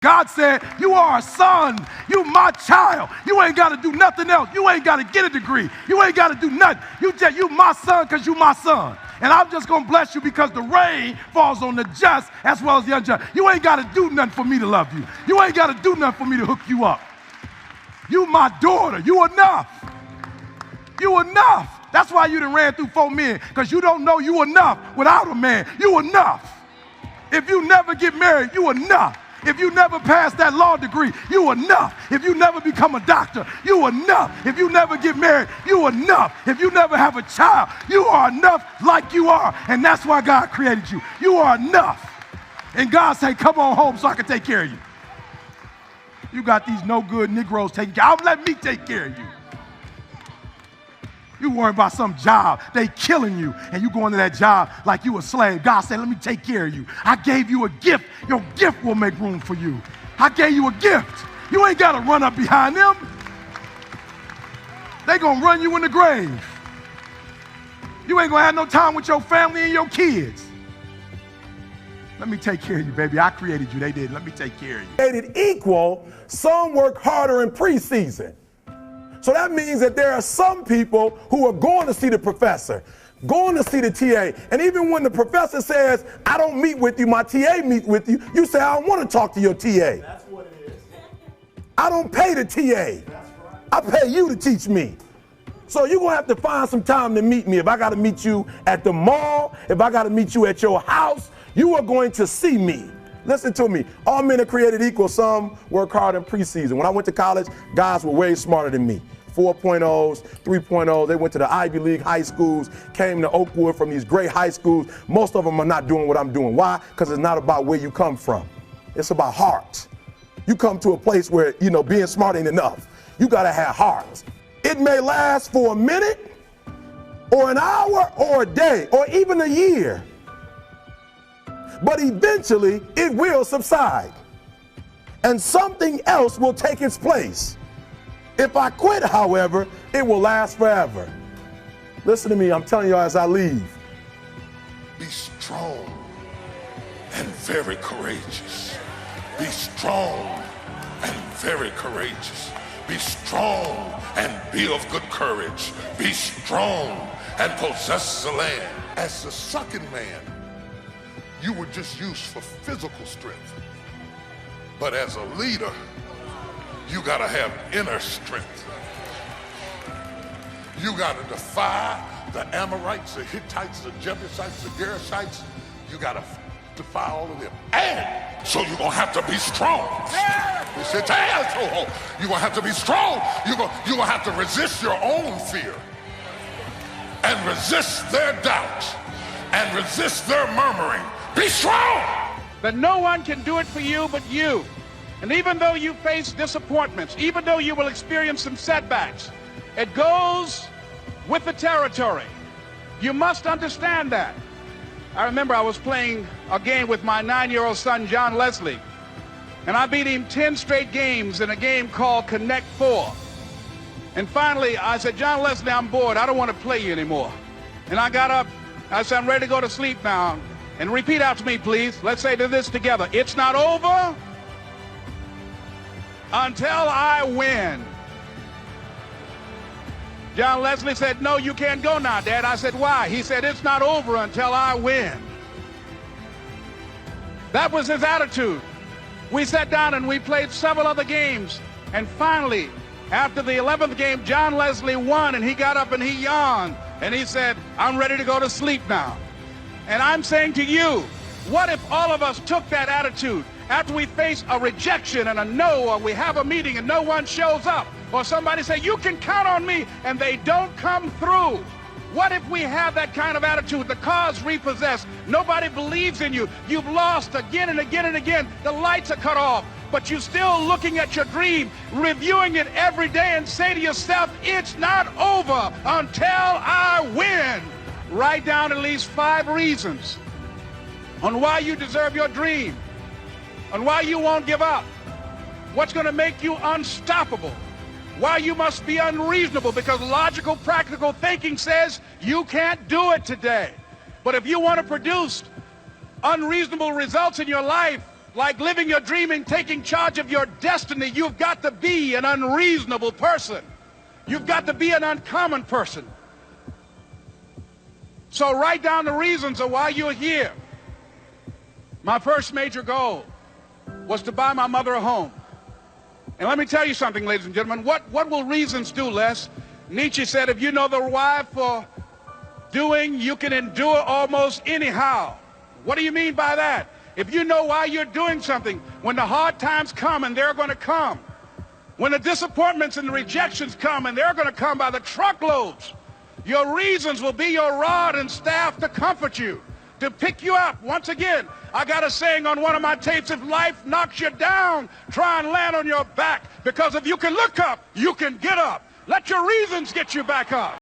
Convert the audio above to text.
God said, you are a son. You my child. You ain't got to do nothing else. You ain't got to get a degree. You ain't got to do nothing. You my son because you my son. And I'm just going to bless you because the rain falls on the just as well as the unjust. You ain't got to do nothing for me to love you. You ain't got to do nothing for me to hook you up. You my daughter. You enough. You enough. That's why you done ran through 4 men, because you don't know you enough without a man. You enough. If you never get married, you enough. If you never pass that law degree, you enough. If you never become a doctor, you enough. If you never get married, you enough. If you never have a child, you are enough like you are. And that's why God created you. You are enough. And God say, come on home so I can take care of you. You got these no good Negroes taking care of you. Let me take care of you. You worry about some job, they killing you, and you go into that job like you a slave. God said, let me take care of you. I gave you a gift. Your gift will make room for you. I gave you a gift. You ain't got to run up behind them. They gonna run you in the grave. You ain't gonna have no time with your family and your kids. Let me take care of you, baby. I created you. They did. Let me take care of you. Created equal, some work harder in preseason. So that means that there are some people who are going to see the professor, going to see the TA. And even when the professor says, I don't meet with you, my TA meets with you, you say, I don't want to talk to your TA. That's what it is. I don't pay the TA. That's right. I pay you to teach me. So you're going to have to find some time to meet me. If I got to meet you at the mall, if I got to meet you at your house, you are going to see me. Listen to me. All men are created equal. Some work hard in preseason. When I went to college, guys were way smarter than me. 4.0s, 3.0s. They went to the Ivy League high schools, came to Oakwood from these great high schools. Most of them are not doing what I'm doing. Why? Because it's not about where you come from. It's about heart. You come to a place where, being smart ain't enough. You got to have heart. It may last for a minute or an hour or a day or even a year. But eventually, it will subside, and something else will take its place. If I quit, however, it will last forever. Listen to me, I'm telling you as I leave. Be strong and very courageous. Be strong and very courageous. Be strong and be of good courage. Be strong and possess the land. As the second man, you were just used for physical strength. But as a leader, you gotta have inner strength. You gotta defy the Amorites, the Hittites, the Jebusites, the Gerashites. You gotta defy all of them. And so you're gonna have to be strong. You said, you're gonna have to be strong. You're gonna have to resist your own fear and resist their doubt and resist their murmuring. Be strong! That no one can do it for you but you. And even though you face disappointments, even though you will experience some setbacks, it goes with the territory. You must understand that. I remember I was playing a game with my 9-year-old son, John Leslie, and I beat him 10 straight games in a game called Connect 4. And finally, I said, John Leslie, I'm bored. I don't want to play you anymore. And I got up. I said, I'm ready to go to sleep now. And repeat after me, please. Let's say this together. It's not over until I win. John Leslie said, no, you can't go now, Dad. I said, why? He said, it's not over until I win. That was his attitude. We sat down and we played several other games. And finally, after the 11th game, John Leslie won, and he got up and he yawned. And he said, I'm ready to go to sleep now. And I'm saying to you, what if all of us took that attitude after we face a rejection and a no, or we have a meeting and no one shows up, or somebody say, you can count on me, and they don't come through? What if we have that kind of attitude? The car's repossessed. Nobody believes in you. You've lost again and again and again. The lights are cut off, but you're still looking at your dream, reviewing it every day, and say to yourself, it's not over until I win. Write down at least 5 reasons on why you deserve your dream, on why you won't give up, what's going to make you unstoppable, why you must be unreasonable, because logical, practical thinking says you can't do it today. But if you want to produce unreasonable results in your life, like living your dream and taking charge of your destiny, you've got to be an unreasonable person. You've got to be an uncommon person. So write down the reasons of why you're here. My first major goal was to buy my mother a home. And let me tell you something, ladies and gentlemen. What will reasons do, Les? Nietzsche said, if you know the why for doing, you can endure almost anyhow. What do you mean by that? If you know why you're doing something, when the hard times come, and they're going to come, when the disappointments and the rejections come, and they're going to come by the truckloads, your reasons will be your rod and staff to comfort you, to pick you up. Once again, I got a saying on one of my tapes, if life knocks you down, try and land on your back, because if you can look up, you can get up. Let your reasons get you back up.